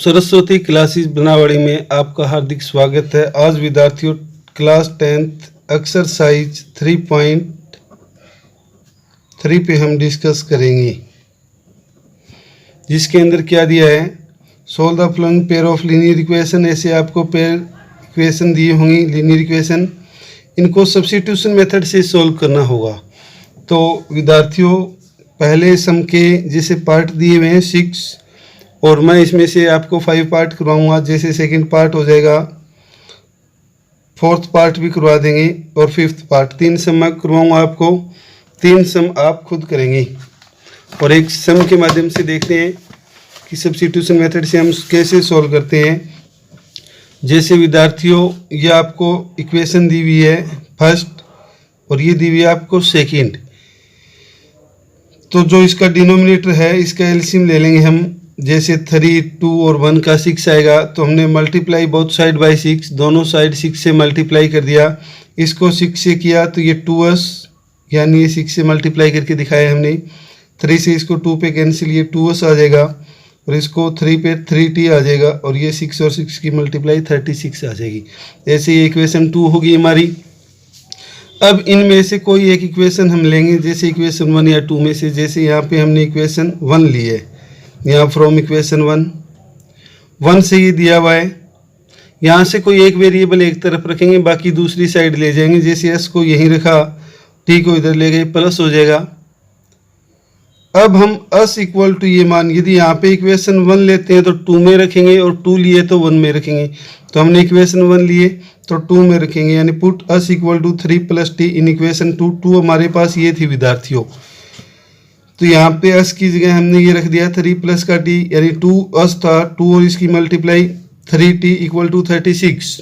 Saraswati classes बनावड़ी में आपका हार्दिक स्वागत है। आज विद्यार्थियों क्लास 10th एक्सरसाइज 3.3 पे हम डिस्कस करेंगे, जिसके अंदर क्या दिया है, solve the following pair of linear equation. ऐसे आपको पेयर इक्वेशन दी होंगी लीनियर इक्वेशन, इनको सब्स्टिट्यूशन मेथड से सोल्व करना होगा। तो विद्यार्थियों पहले सम के जैसे पार्ट दिए हुए हैं 6 और मैं इसमें से आपको 5 पार्ट करवाऊंगा। जैसे सेकंड पार्ट हो जाएगा, फोर्थ पार्ट भी करवा देंगे और फिफ्थ पार्ट। 3 सम मैं करवाऊंगा आपको, 3 सम आप खुद करेंगे और एक सम के माध्यम से देखते हैं कि सब्स्टिट्यूशन मेथड से हम कैसे सॉल्व करते हैं। जैसे विद्यार्थियों ये आपको इक्वेशन दी हुई है फर्स्ट और ये दी हुई है आपको सेकंड, तो जो इसका डिनोमिनेटर है इसका एलसीएम ले लेंगे हम। जैसे 3, 2 और 1 का 6 आएगा, तो हमने मल्टीप्लाई बोथ साइड बाय 6, दोनों साइड 6 से मल्टीप्लाई कर दिया। इसको 6 से किया तो ये 2s, यानी ये 6 से मल्टीप्लाई करके दिखाया हमने। 3 से इसको 2 पे कैंसिल, ये 2s आ जाएगा और इसको 3 पे 3t आ जाएगा और ये 6 और 6 की मल्टीप्लाई 36 आ जाएगी। ऐसे ये इक्वेशन 2 होगी हमारी। अब इनमें से कोई एक इक्वेशन हम लेंगे, जैसे इक्वेशन 1 या 2 में से। जैसे यहाँ पे हमने इक्वेशन 1 ली है, यहाँ फ्रॉम इक्वेशन 1 से ये दिया हुआ है। यहाँ से कोई एक वेरिएबल एक तरफ रखेंगे, बाकी दूसरी साइड ले जाएंगे। जैसे s को यहीं रखा, t को इधर ले गए, प्लस हो जाएगा। अब हम s इक्वल टू ये मान, यदि यहाँ पे इक्वेशन 1 लेते हैं तो 2 में रखेंगे और 2 लिए तो 1 में रखेंगे। तो हमने इक्वेशन 1 लिए तो 2 में रखेंगे, यानी put s equal to 3 + t in equation 2 हमारे पास ये थी विद्यार्थियों। तो यहाँ पे s की जगह हमने ये रख दिया 3 + का t, यानी 2s था, 2 और इसकी मल्टीप्लाई 3t इक्वल टू 36।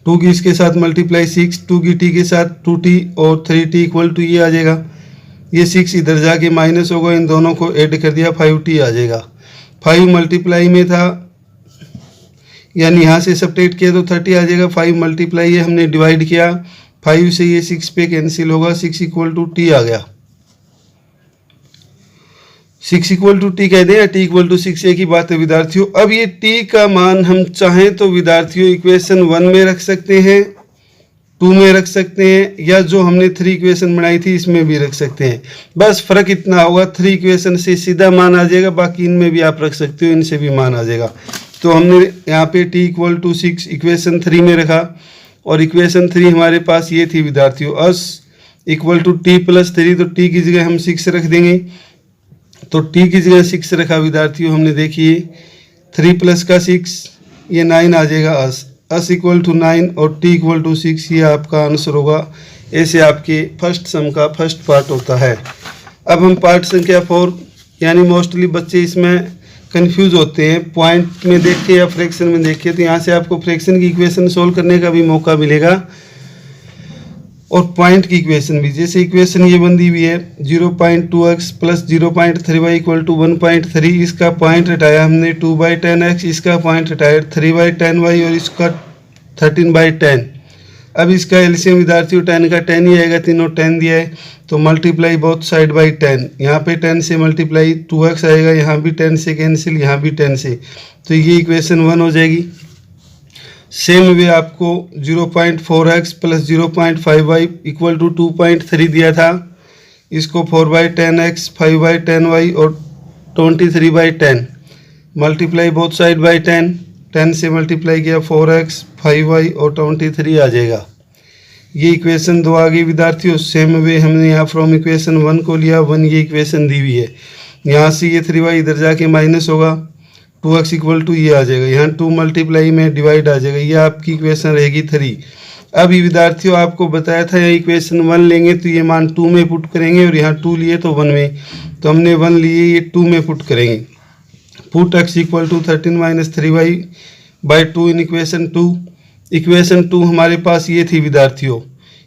2 की इसके साथ मल्टीप्लाई 6, 2 की t के साथ 2t और 3t इक्वल टू ये आ जाएगा। ये 6 इधर जाके माइनस होगा, इन दोनों को ऐड कर दिया, 5t आ जाएगा। 5 मल्टीप्लाई में था, यानी यहाँ से सब्ट्रैक्ट किया तो 30 आ जाएगा। 5 मल्टीप्लाई है, हमने डिवाइड किया, 5 से ये 6 पे कैंसिल होगा, 6 इक्वल टू t आ गया। 6 इक्वल टू t कह दें या t इक्वल टू 6, एक ही बात है विद्यार्थियों। अब ये t का मान हम चाहें तो विद्यार्थियों इक्वेशन 1 में रख सकते हैं, 2 में रख सकते हैं, या जो हमने 3 इक्वेशन बनाई थी इसमें भी रख सकते हैं। बस फर्क इतना होगा, 3 इक्वेशन से सीधा मान आ जाएगा, बाकी इनमें भी आप रख सकते हो, इनसे भी मान आ जाएगा। तो हमने यहाँ पे t इक्वल टू 6 इक्वेशन 3 में रखा और इक्वेशन 3 हमारे पास ये थी विद्यार्थियों, s इक्वल टू t + 3, तो t की जगह हम 6 रख देंगे। तो t की जगह 6 रखा विद्यार्थियों हमने, देखिए 3 + का 6 ये 9 आ जाएगा। s इक्वल टू 9 और t इक्वल टू 6, ये आपका आंसर होगा। ऐसे आपके फर्स्ट सम का फर्स्ट पार्ट होता है। अब हम पार्ट संख्या 4, यानी मोस्टली बच्चे इसमें कंफ्यूज होते हैं, पॉइंट में देख के या फ्रैक्शन में देख के। तो यहाँ से आपको फ्रैक्शन की इक्वेशन सोल्व करने का भी मौका मिलेगा और पॉइंट की इक्वेशन भी। जैसे इक्वेशन ये बंदी हुई है 0.2x + 0.3y इक्वल टू 1.3, इसका पॉइंट हटाया हमने 2/10x, इसका पॉइंट हटाया 3/10y और इसका 13/10। अब इसका एलसीएम विद्यार्थियों 10 का 10 ही आएगा, तीनों 10 दिया है, तो मल्टीप्लाई बोथ साइड बाई 10। यहाँ पे 10 से मल्टीप्लाई 2x आएगा, यहाँ भी 10 से कैंसिल, यहाँ भी 10 से, तो ये इक्वेशन 1 हो जाएगी। सेम वे आपको 0.4x + 0.5y इक्वल टू 2.3 दिया था, इसको 4/10x, 5/10y और 23/10 मल्टीप्लाई बोथ साइड बाई 10, 10 से मल्टीप्लाई किया 4x, 5y और 23 आ जाएगा। ये इक्वेशन 2 आ गई विद्यार्थियों। सेम वे हमने यहाँ फ्रॉम इक्वेशन 1 को लिया, 1 ये इक्वेशन दी हुई है, यहाँ से ये 3y इधर जाके माइनस होगा, 2x इक्वल टू ये आ जाएगा, यहाँ 2 मल्टीप्लाई में डिवाइड आ जाएगा, ये आपकी इक्वेशन रहेगी 3। अभी विद्यार्थियों आपको बताया था यहाँ इक्वेशन 1 लेंगे तो ये मान 2 में पुट करेंगे और यहाँ 2 लिए तो 1 में, तो हमने 1 लिए, ये 2 में पुट करेंगे। Put x equal to 13 - 3y/2 in equation 2। Equation 2 हमारे पास ये थी विद्यार्थियों,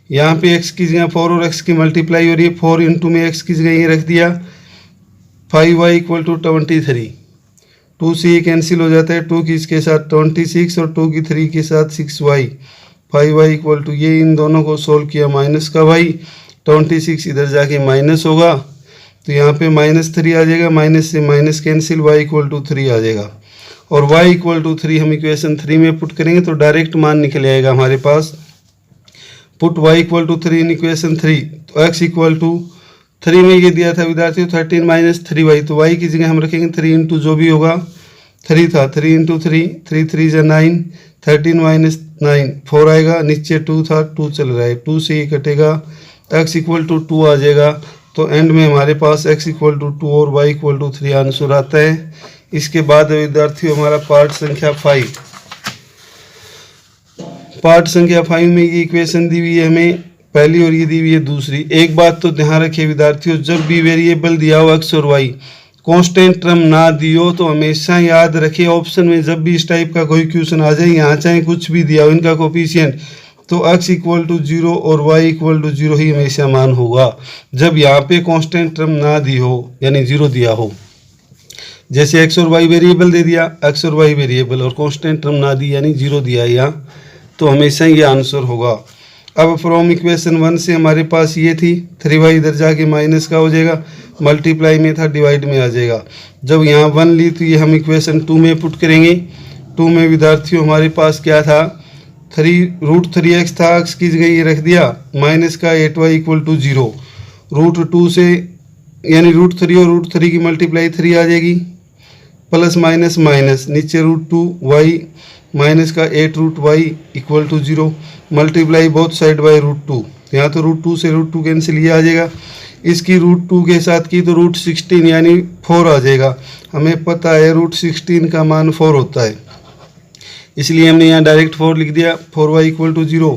यहाँ पे x की जगह 4 और x की मल्टीप्लाई और ये 4 इंटू में x की जगह ये रख दिया, 5y इक्वल टू 23। 2 से ये कैंसिल हो जाता है, 2 की इसके साथ 26 और 2 की 3 के साथ 6y, 5y इक्वल टू ये इन दोनों को सोल्व किया, माइनस का y, 26 इधर जाके माइनस होगा, तो यहाँ पे -3 आ जाएगा, माइनस से minus cancel, y equal to 3 आ जाएगा। और y इक्वल टू 3 हम इक्वेशन 3 में पुट करेंगे तो डायरेक्ट मान निकल आएगा हमारे पास। Put y equal to 3 in equation 3, तो x इक्वल टू 3 में ये दिया था विद्यार्थियों 13 माइनस 3y, तो y की जगह हम रखेंगे 3 इंटू जो भी होगा 3 था, 3 इंटू 3, 3 3 जा 9, 13 माइनस 9 4 आएगा, नीचे 2 था 2 चल रहा है, 2 से ये कटेगा, x इक्वल टू 2 आ जाएगा। तो एंड में हमारे पास x इक्वल टू 2 और y इक्वल टू 3 आंसर आता है। इसके बाद विद्यार्थियों हमारा पार्ट संख्या 5, पार्ट संख्या 5 में ये इक्वेशन दी हुई है हमें पहली और ये दी हुई है दूसरी। एक बात तो ध्यान रखिए विद्यार्थियों, जब भी वेरिएबल दिया हो x और y, कांस्टेंट टर्म ना दियो तो हमेशा याद रखिए ऑप्शन में जब भी इस टाइप का कोई क्वेश्चन आ जाए, यहाँ चाहे कुछ भी दिया हो इनका कोफिशिएंट, तो x इक्वल टू 0 और y इक्वल टू 0 ही हमेशा मान होगा जब यहाँ पे कांस्टेंट टर्म ना दी हो यानी 0 दिया हो। जैसे x और y वेरिएबल दे दिया, x और y वेरिएबल और कांस्टेंट टर्म ना दी यानी 0 दिया यहाँ, तो हमेशा ये आंसर होगा। अब फ्रॉम इक्वेशन 1 से हमारे पास ये थी 3y इधर जाके माइनस का हो जाएगा, मल्टीप्लाई में था डिवाइड में आ जाएगा। जब यहाँ 1 ली तो ये हम इक्वेशन 2 में पुट करेंगे। 2 में विद्यार्थियों हमारे पास क्या था, 3√3x था, x की जगह ये रख दिया, माइनस का 8y इक्वल टू 0, √2 से यानी √3 और √3 की मल्टीप्लाई 3 आ जाएगी, प्लस माइनस माइनस, नीचे √2y माइनस का 8√y equal to 0, multiply both side by √2, यहाँ तो √2 से √2 कैंसिल ये आ जाएगा, इसकी √2 के साथ की तो √16 यानी 4 आ जाएगा। हमें पता है √16 का मान 4 होता है, इसलिए हमने यहाँ डायरेक्ट 4 लिख दिया। 4y इक्वल टू 0,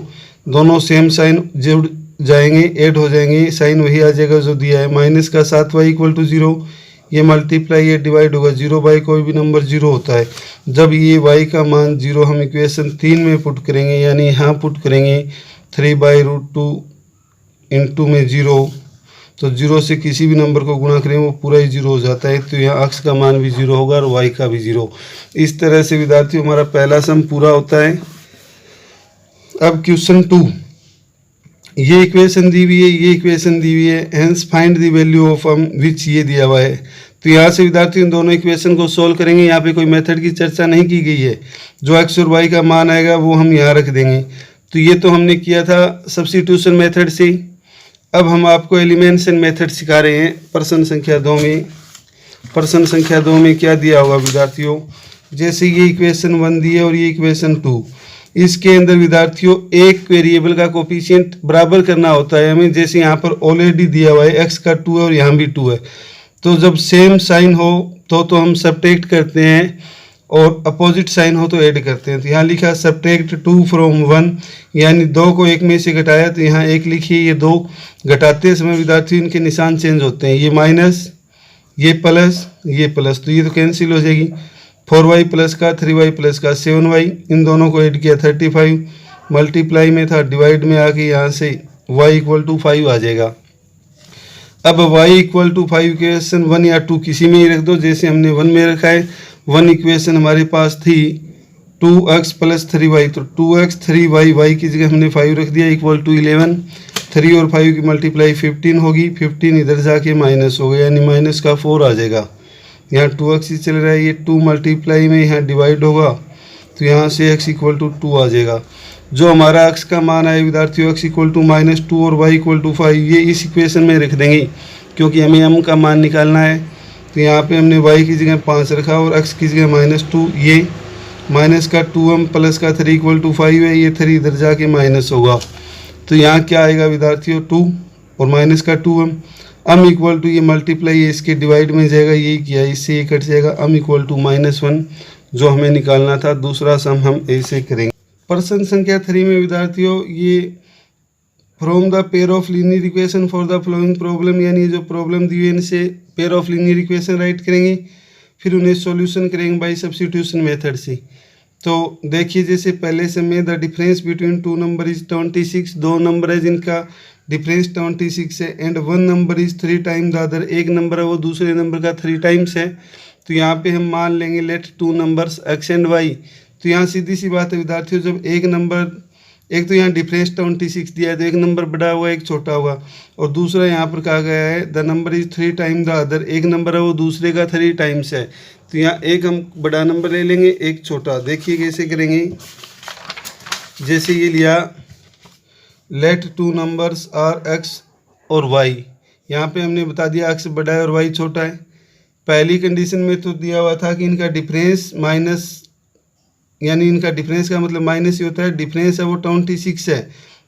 दोनों सेम साइन जुड़ जाएंगे, ऐड हो जाएंगे, साइन वही आ जाएगा जो दिया है। माइनस का 7y इक्वल टू 0, ये मल्टीप्लाई ये डिवाइड होगा, 0 बाई कोई भी नंबर 0 होता है। जब ये y का मान 0 हम इक्वेशन 3 में पुट करेंगे यानी यहाँ पुट करेंगे 3/√2 इंटू में 0, तो 0 से किसी भी नंबर को गुणा करें वो पूरा ही 0 हो जाता है, तो यहाँ x का मान भी 0 होगा और y का भी 0। इस तरह से विद्यार्थियों हमारा पहला सम पूरा होता है। अब क्वेश्चन 2, ये इक्वेशन दी हुई है, ये इक्वेशन दी हुई है, hence find the value of which ये दिया हुआ है। तो यहाँ से विद्यार्थियों दोनों इक्वेशन को सोल्व करेंगे। यहाँ पे कोई मेथड की चर्चा नहीं की गई है, जो x और y का मान आएगा वो हम यहाँ रख देंगे। तो ये तो हमने किया था सब्स्टिट्यूशन मेथड से। अब हम आपको एलिमिनेशन मेथड सिखा रहे हैं प्रश्न संख्या 2 में। प्रश्न संख्या 2 में क्या दिया होगा विद्यार्थियों, जैसे ये इक्वेशन 1 दी है और ये इक्वेशन 2, इसके अंदर विद्यार्थियों एक वेरिएबल का कोफिशिएंट बराबर करना होता है हमें। जैसे यहाँ पर ऑलरेडी दिया हुआ है x का 2 है और यहाँ भी 2 है, तो जब सेम साइन हो तो हम सब्ट्रैक्ट करते हैं और अपोजिट साइन हो तो ऐड करते हैं। तो यहाँ लिखा सब्ट्रैक्ट 2 फ्रॉम 1, यानी 2 को 1 में से घटाया, तो यहाँ 1 लिखिए, ये 2 घटाते समय विद्यार्थी इनके निशान चेंज होते हैं, ये माइनस, ये प्लस, ये प्लस, तो ये तो कैंसिल हो जाएगी। 4y प्लस का 3y प्लस का 7y, इन दोनों को ऐड किया 35, मल्टीप्लाई में था डिवाइड में आके यहाँ से y इक्वल टू 5 आ जाएगा। अब y इक्वल टू 5 इक्वेशन 1 या 2 किसी में ही रख दो, जैसे हमने 1 में रखा है। 1 इक्वेशन हमारे पास थी 2x प्लस 3y, तो 2x 3y, y की जगह हमने 5 रख दिया इक्वल टू 11, 3 और 5 की मल्टीप्लाई 15 होगी, 15 इधर जाके माइनस हो गया यानी माइनस का 4 आ जाएगा। यहाँ 2x ही चल रहा है, ये 2 मल्टीप्लाई में यहाँ डिवाइड होगा, तो यहाँ से x इक्वल टू 2 आ जाएगा। जो हमारा x का मान है विद्यार्थियों x इक्वल टू -2 और y इक्वल टू 5, ये इस इक्वेशन में रख देंगे क्योंकि हमें m का मान निकालना है। तो यहाँ पे हमने y की जगह 5 रखा और x की जगह -2, ये माइनस का 2m प्लस का 3 इक्वल टू 5 है, ये 3 इधर जाके माइनस होगा, तो यहाँ क्या आएगा विद्यार्थियों 2 और माइनस का 2m, m इक्वल टू ये मल्टीप्लाई इसके डिवाइड में जाएगा, यही किया, इससे ये कट जाएगा, m इक्वल टू -1 जो हमें निकालना था। दूसरा सम हम ऐसे करेंगे। प्रश्न संख्या 3 में विद्यार्थियों ये from the pair of linear equation for the flowing problem, यानी जो प्रॉब्लम दी हुई है इनसे pair of linear equation right करेंगे, फिर उन्हें सॉल्यूशन करेंगे बाय सब्स्टिट्यूशन मेथड से। तो देखिए जैसे पहले से में the difference between 2 number is 26, 2 number है जिनका डिफरेंस 26 है, and 1 number is 3 time the other, एक नंबर है वो दूसरे नंबर का 3 टाइम्स है। तो यहाँ पे हम मान लेंगे let 2 numbers x and y। तो यहाँ सीधी सी बात है विद्यार्थियों, जब एक नंबर एक तो यहाँ डिफरेंस 26 दिया है तो एक नंबर बड़ा होगा एक छोटा होगा, और दूसरा यहाँ पर कहा गया है the number is 3 time the other, एक नंबर है वो दूसरे का 3 टाइम्स है। तो यहाँ एक हम बड़ा नंबर ले लेंगे एक छोटा। देखिए कैसे करेंगे, जैसे ये लिया लेट 2 नंबर्स आर x और y, यहाँ पे हमने बता दिया x बड़ा है और y छोटा है। पहली कंडीशन में तो दिया हुआ था कि इनका डिफरेंस माइनस, यानी इनका डिफरेंस का मतलब माइनस ही होता है, डिफरेंस है वो 26 है,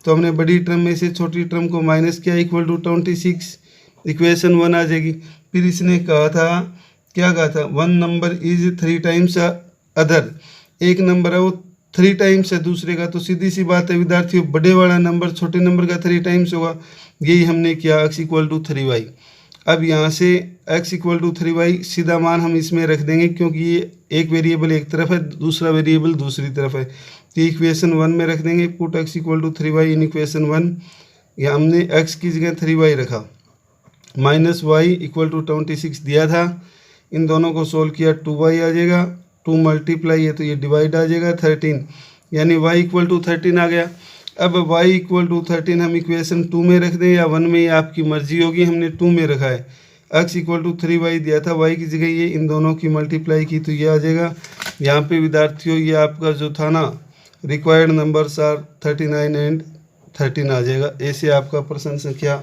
तो हमने बड़ी टर्म में से छोटी टर्म को माइनस किया इक्वल टू 26, इक्वेशन 1 आ जाएगी। फिर इसने कहा था, क्या कहा था, 1 नंबर इज 3 टाइम्स अदर, एक नंबर है वो 3 टाइम्स है दूसरे का, तो सीधी सी बात है विद्यार्थियों बड़े वाला नंबर छोटे नंबर का 3 टाइम्स होगा। यही हमने किया x इक्वल टू 3y। अब यहाँ से x इक्वल टू 3y सीधा मान हम इसमें रख देंगे, क्योंकि ये एक वेरिएबल एक तरफ है दूसरा वेरिएबल दूसरी तरफ है, तो इक्वेशन 1 में रख देंगे। Put x equal to 3y in equation 1, या हमने x की जगह 3y रखा, माइनस y इक्वल टू 26 दिया था, इन दोनों को सोल्व किया 2y आ जाएगा, 2 मल्टीप्लाई है तो ये डिवाइड आ जाएगा 13, यानी y इक्वल टू 13 आ गया। अब y इक्वल टू 13 हम इक्वेशन 2 में रख दें या 1 में, ये आपकी मर्जी होगी, हमने 2 में रखा है। x इक्वल टू 3y दिया था, y की जगह ये इन दोनों की मल्टीप्लाई की तो ये आ जाएगा। यहाँ पे विद्यार्थियों ये आपका जो था ना रिक्वायर्ड नंबर्स आर 39 एंड 13 आ जाएगा। ऐसे आपका प्रश्न संख्या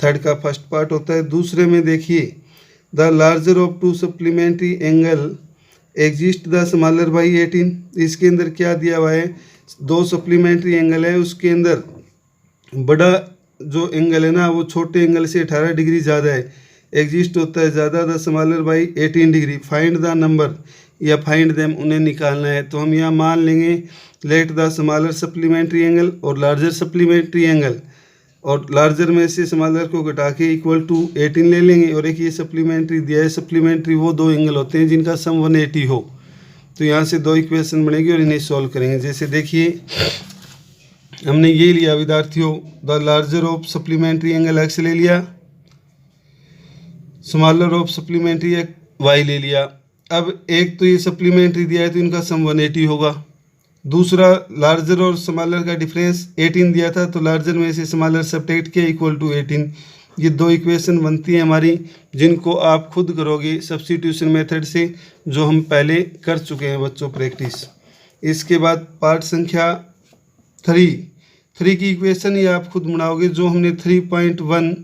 3 का फर्स्ट पार्ट होता है। दूसरे में देखिए the larger of 2 supplementary angle exist the smaller by 18, इसके अंदर क्या दिया हुआ है, 2 सप्लीमेंट्री एंगल है उसके अंदर बड़ा जो एंगल है ना वो छोटे एंगल से 18 डिग्री ज़्यादा है, एग्जिस्ट होता है ज़्यादा the smaller by 18 degree, find the number या फाइंड देम, उन्हें निकालना है। तो हम यहाँ मान लेंगे let the smaller supplementary angle और लार्जर सप्लीमेंट्री एंगल, और लार्जर में से स्मॉलर को घटा के इक्वल टू 18 ले लेंगे, और एक ये सप्लीमेंट्री दिया है, सप्लीमेंट्री वो 2 एंगल होते हैं जिनका सम 180 हो। तो यहाँ से 2 इक्वेशन बनेगी और इन्हें सॉल्व करेंगे। जैसे देखिए हमने ये लिया विद्यार्थियों the larger of supplementary angle x ले लिया, स्मॉलर ऑफ सप्लीमेंट्री y ले लिया। अब एक तो ये सप्लीमेंट्री दिया है तो इनका सम 180 होगा, दूसरा लार्जर और स्मॉलर का डिफरेंस 18 दिया था तो लार्जर में से स्मॉलर सब्ट्रैक्ट किया इक्वल टू 18। ये 2 इक्वेशन बनती है हमारी, जिनको आप खुद करोगे सब्स्टिट्यूशन मेथड से, जो हम पहले कर चुके हैं बच्चों प्रैक्टिस। इसके बाद पार्ट संख्या 3 की इक्वेशन ये आप खुद बनाओगे, जो हमने 3.1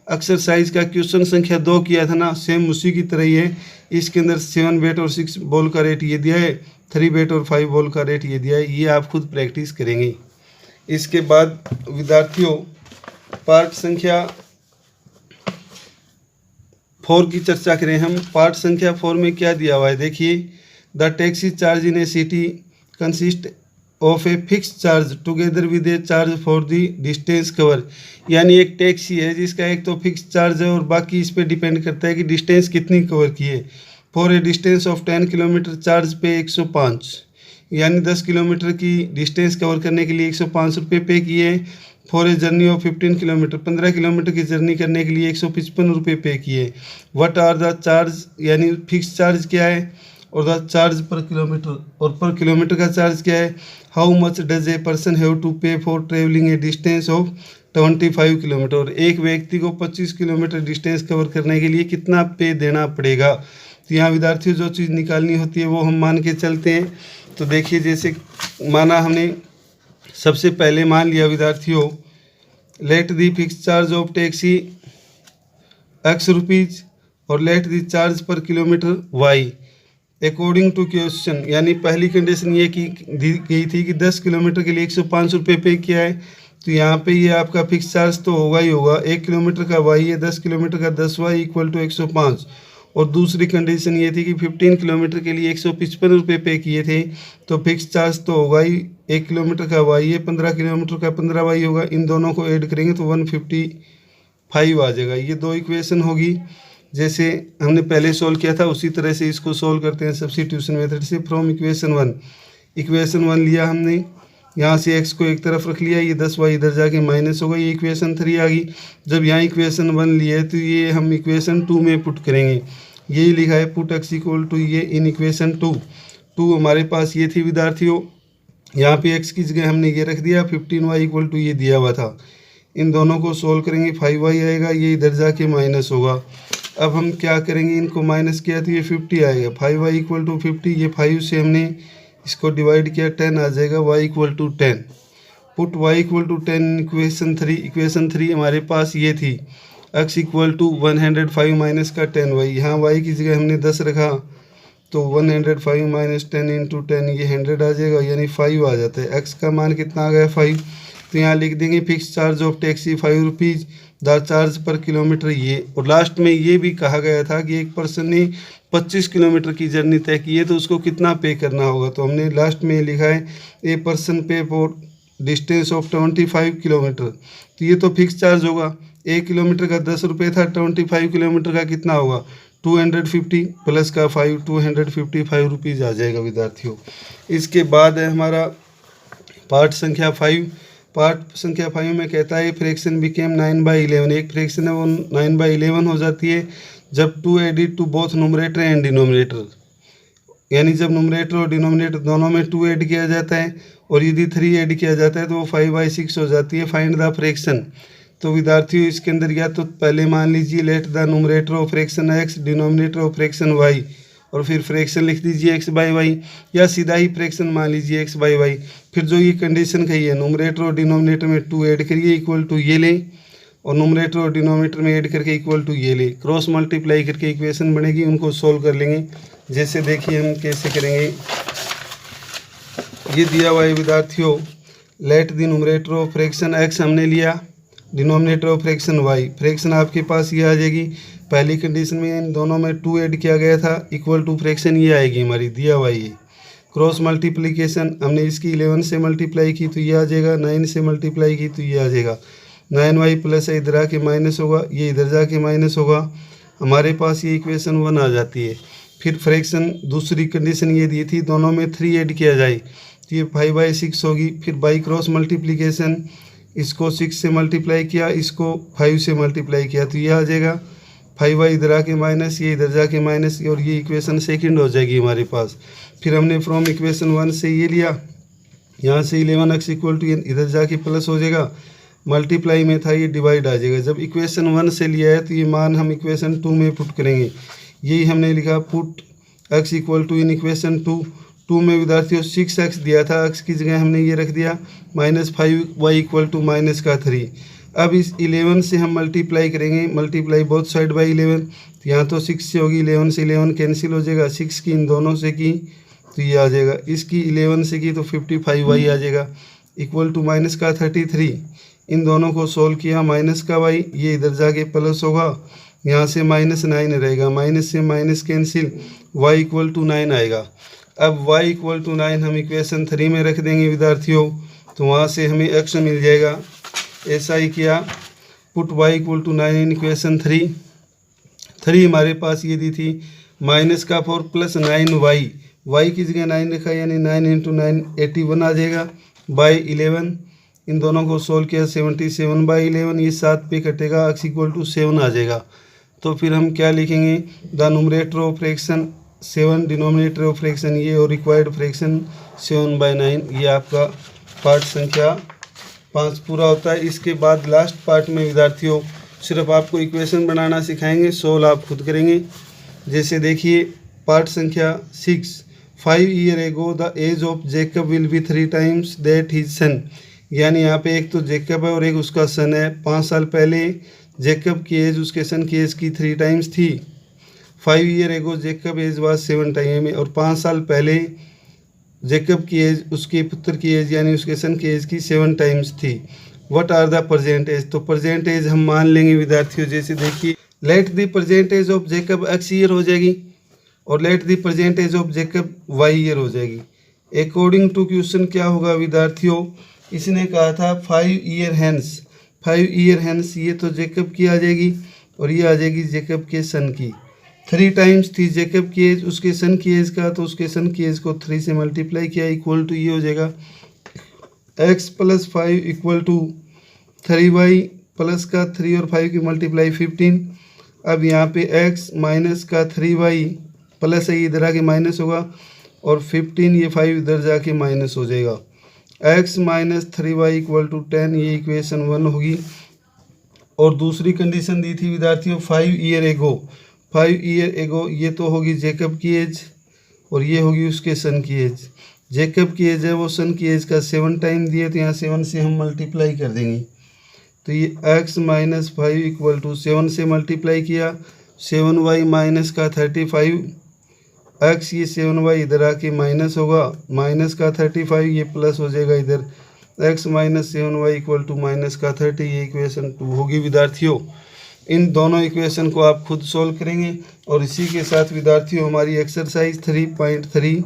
एक्सरसाइज का क्वेश्चन संख्या 2 किया था ना, सेम उसी की तरह ही है। इसके अंदर 7 बैट और 6 बॉल का रेट ये दिया है, 3 बैट और 5 बॉल का रेट ये दिया है, ये आप खुद प्रैक्टिस करेंगे। इसके बाद विद्यार्थियों पार्ट संख्या 4 की चर्चा करें हम। पार्ट संख्या 4 में क्या दिया हुआ है, देखिए the taxi charge in A city consist of a fix charge together with A charge for the distance cover, यानी एक टैक्सी है जिसका एक तो फिक्स चार्ज है और बाकी इस पे डिपेंड करता है कि डिस्टेंस कितनी कवर की है। For a distance of 10 kilometre charge पे 105, यानी 10 किलोमीटर की डिस्टेंस कवर करने के लिए 105 रुपये पे किए। For a journey of 15 kilometre, 15 kilometre की जर्नी करने के लिए 155 रुपये पे किए। व्हाट आर द चार्ज, यानी फिक्स चार्ज क्या है और द चार्ज पर किलोमीटर, और पर किलोमीटर का चार्ज क्या है। How much does a person have to pay for travelling a distance of 25 kilometre, और एक व्यक्ति को 25 किलोमीटर डिस्टेंस कवर करने के लिए कितना पे देना पड़ेगा। तो यहाँ विद्यार्थियों जो चीज़ निकालनी होती है वो हम मान के चलते हैं। तो देखिए जैसे माना हमने सबसे पहले मान लिया विद्यार्थियों let the fix charge of taxi x rupees और let the charge per kilometre y according to question, यानी पहली कंडीशन ये की दी गई थी कि 10 किलोमीटर के लिए 105 रुपये पे किया है, तो यहाँ पे ये आपका फिक्स चार्ज तो होगा ही होगा। 1 किलोमीटर का y है, 10 किलोमीटर का 10y इक्वल टू 105, और दूसरी कंडीशन ये थी कि 15 किलोमीटर के लिए 155 रुपये पे किए थे, तो फिक्स चार्ज तो होगा ही। 1 किलोमीटर का y है, 15 किलोमीटर का 15y होगा, इन दोनों को ऐड करेंगे तो 155 आ जाएगा। ये 2 इक्वेशन होगी, जैसे हमने पहले सॉल्व किया था उसी तरह से इसको सॉल्व करते हैं सब्स्टिट्यूशन मेथड से। फ्रॉम इक्वेशन 1 लिया हमने, यहाँ से x को एक तरफ रख लिया, ये 10y इधर जाके माइनस होगा, ये इक्वेशन 3 आ गई। जब यहाँ इक्वेशन 1 लिया है तो ये हम इक्वेशन 2 में पुट करेंगे, यही लिखा है पुट x इक्वल टू ये इन इक्वेशन 2 हमारे पास ये थी विद्यार्थियों। यहाँ पे x की जगह हमने ये रख दिया 15y इक्वल टू ये दिया हुआ था। इन दोनों को सोल्व करेंगे 5y आएगा, ये इधर जाके माइनस होगा। अब हम क्या करेंगे, इनको माइनस किया तो ये 50 आएगा। 5y इक्वल टू 50, ये 5 से हमने इसको डिवाइड किया 10 आ जाएगा y equal to 10। Put y equal to 10 equation 3। Equation 3 हमारे पास ये थी x इक्वल टू 105 माइनस का 10y। यहाँ y की जगह हमने 10 रखा तो 105 माइनस 10 इंटू 10 ये 100 आ जाएगा, यानी 5 आ जाता है। x का मान कितना आ गया 5। तो यहाँ लिख देंगे fix charge of taxi 5 rupees the charge per kilometre ये। और लास्ट में ये भी कहा गया था कि एक पर्सन ने 25 किलोमीटर की जर्नी तय की है तो उसको कितना पे करना होगा। तो हमने लास्ट में लिखा है ए पर्सन पे फॉर डिस्टेंस ऑफ 25 किलोमीटर। तो ये तो फिक्स चार्ज होगा, 1 किलोमीटर का 10 रुपये था, 25 किलोमीटर का कितना होगा 250 प्लस का 5 255 रुपीज़ आ जाएगा विद्यार्थियों। इसके बाद है हमारा पार्ट संख्या 5। पार्ट संख्या 5 में कहता है फ्रैक्शन बिकेम 9/11। एक फ्रैक्शन है वो 9/11 हो जाती है जब 2 added to both numerator and denominator, यानी जब न्यूमरेटर और डिनोमिनेटर दोनों में 2 ऐड किया जाता है और यदि 3 ऐड किया जाता है तो वो 5/6 हो जाती है। Find the fraction. तो विद्यार्थियों इसके अंदर या तो पहले मान लीजिए let the numerator of fraction x denominator of fraction y और फिर फ्रैक्शन लिख दीजिए x/y, या सीधा ही फ्रैक्शन मान लीजिए x/y। फिर जो ये कंडीशन कही है न्यूमरेटर और डिनोमिनेटर में 2 ऐड करिए इक्वल टू ये लें और न्यूमरेटर और डिनोमिनेटर में ऐड करके इक्वल टू ये लें, क्रॉस मल्टीप्लाई करके इक्वेशन बनेगी, उनको सोल्व कर लेंगे। जैसे देखिए हम कैसे करेंगे। ये दिया हुआ है विद्यार्थियों, let the numerator of fraction x हमने लिया, denominator of fraction y। Fraction आपके पास ये आ जाएगी। पहली कंडीशन में इन दोनों में 2 ऐड किया गया था इक्वल टू फ्रैक्शन ये आएगी हमारी, दिया हुआ ये। क्रॉस मल्टीप्लिकेशन हमने इसकी 11 से मल्टीप्लाई की तो ये आ जाएगा, 9 से मल्टीप्लाई की तो ये आ जाएगा। 9y प्लस है इधर आके माइनस होगा, ये इधर जाके माइनस होगा। हमारे पास ये इक्वेशन 1 आ जाती है। फिर फ्रैक्शन दूसरी कंडीशन ये दी थी दोनों में 3 ऐड किया जाए तो ये 5/6 होगी। फिर बाई क्रॉस मल्टीप्लिकेशन इसको 6 से मल्टीप्लाई किया, इसको 5 से मल्टीप्लाई किया तो ये आ जाएगा 5y इधर आके माइनस, ये इधर जाके माइनस, और ये इक्वेशन सेकंड हो जाएगी हमारे पास। फिर हमने फ्रॉम इक्वेशन 1 से ये लिया, यहाँ से 11x इक्वल टू इधर जाके प्लस हो जाएगा, मल्टीप्लाई में था ये डिवाइड आ जाएगा। जब इक्वेशन 1 से लिया है तो ये मान हम इक्वेशन 2 में पुट करेंगे। यही हमने लिखा put x equal to in equation 2 में विद्यार्थियों 6x दिया था, x की जगह हमने ये रख दिया -5y इक्वल टू माइनस का 3। अब इस 11 से हम मल्टीप्लाई करेंगे, मल्टीप्लाई बोथ साइड बाई 11, तो यहाँ तो 6 से होगी, 11 से 11 कैंसिल हो जाएगा, 6 की इन दोनों से की तो ये आ जाएगा, इसकी 11 से की तो 55y आ जाएगा इक्वल टू माइनस का 33। इन दोनों को सोल्व किया, माइनस का y ये इधर जाके प्लस होगा, यहाँ से -9 रहेगा, माइनस से minus cancel, y equal to 9 आएगा। अब y इक्वल टू 9 हम इक्वेशन 3 में रख देंगे विद्यार्थियों, तो वहाँ से हमें x मिल जाएगा। ऐसा ही किया, put y equal to 9 in equation 3 हमारे पास ये दी थी माइनस का 4 प्लस 9y, y की जगह 9 लिखा यानी 9 इंटू 9 81 आ जाएगा बाई 11। इन दोनों को सोल्व किया 77/11, ये 7 पे कटेगा, x इक्वल टू 7 आ जाएगा। तो फिर हम क्या लिखेंगे, the numerator of fraction 7 denominator of fraction ये और रिक्वायर्ड फ्रैक्शन 7/9। ये आपका पार्ट संख्या 5 पूरा होता है। इसके बाद लास्ट पार्ट में विद्यार्थियों सिर्फ आपको इक्वेशन बनाना सिखाएंगे, सोल्व आप खुद करेंगे। जैसे देखिए पार्ट संख्या 6, 5 year ago the age of Jacob will be 3 times that his son. यानी यहाँ पे एक तो जेकब है और एक उसका सन है। 5 साल पहले जेकब की एज उसके सन की एज की 3 टाइम्स थी। 5 ईयर एगो जेकब एज वाज 7 टाइम में, और 5 साल पहले जेकब की एज उसके पुत्र की एज यानी उसके सन की एज की 7 टाइम्स थी। What are the present age, तो प्रेजेंट एज हम मान लेंगे विद्यार्थियों। जैसे देखिए let the present age of Jacob x year हो जाएगी और let the present age of Jacob y year हो जाएगी। अकॉर्डिंग टू क्वेश्चन क्या होगा विद्यार्थियों, इसने कहा था 5 ईयर हैंस, 5 ईयर हैंस ये तो जेकब की आ जाएगी और ये आ जाएगी जेकब के सन की। 3 टाइम्स थी जेकब की एज उसके सन की एज का, तो उसके सन की एज को 3 से मल्टीप्लाई किया इक्वल टू ये हो जाएगा x plus 5 equal to 3y plus का 3 और 5 की मल्टीप्लाई 15। अब यहाँ पे x माइनस का 3y प्लस है, इधर आके माइनस होगा और 15 ये 5 इधर जाके माइनस हो जाएगा। x minus 3y equal to 10, ये इक्वेशन 1 होगी। और दूसरी कंडीशन दी थी विद्यार्थियों 5 ईयर एगो, ये तो होगी जेकब की एज और ये होगी उसके सन की एज। जेकब की एज है वो सन की एज का 7 टाइम दिए, तो यहाँ 7 से हम मल्टीप्लाई कर देंगे। तो ये x माइनस 5 इक्वल टू 7 से मल्टीप्लाई किया, 7y माइनस का 35, x ये 7y इधर आके माइनस होगा, माइनस का 35 ये प्लस हो जाएगा इधर, x minus 7y equal to minus का 30, ये इक्वेशन 2 होगी विद्यार्थियों। इन दोनों इक्वेशन को आप खुद सॉल्व करेंगे। और इसी के साथ विद्यार्थियों हमारी एक्सरसाइज 3.3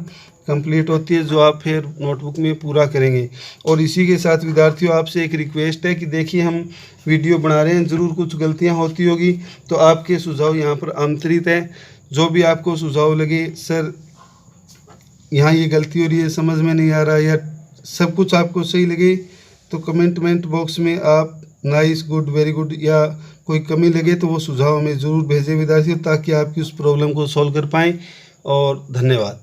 कंप्लीट होती है, जो आप फिर नोटबुक में पूरा करेंगे। और इसी के साथ विद्यार्थियों आपसे एक रिक्वेस्ट है कि देखिए हम वीडियो बना रहे हैं, ज़रूर कुछ गलतियां होती होगी, तो आपके सुझाव यहाँ पर आमंत्रित हैं। जो भी आपको सुझाव लगे, सर यहाँ ये गलती हो रही है, समझ में नहीं आ रहा, या सब कुछ आपको सही लगे, तो कमेंट बॉक्स में आप नाइस, गुड, वेरी गुड या कोई कमी लगे तो वो सुझाव हमें ज़रूर भेजें विद्यार्थियों, ताकि आपकी उस प्रॉब्लम को सॉल्व कर पाएँ। और धन्यवाद।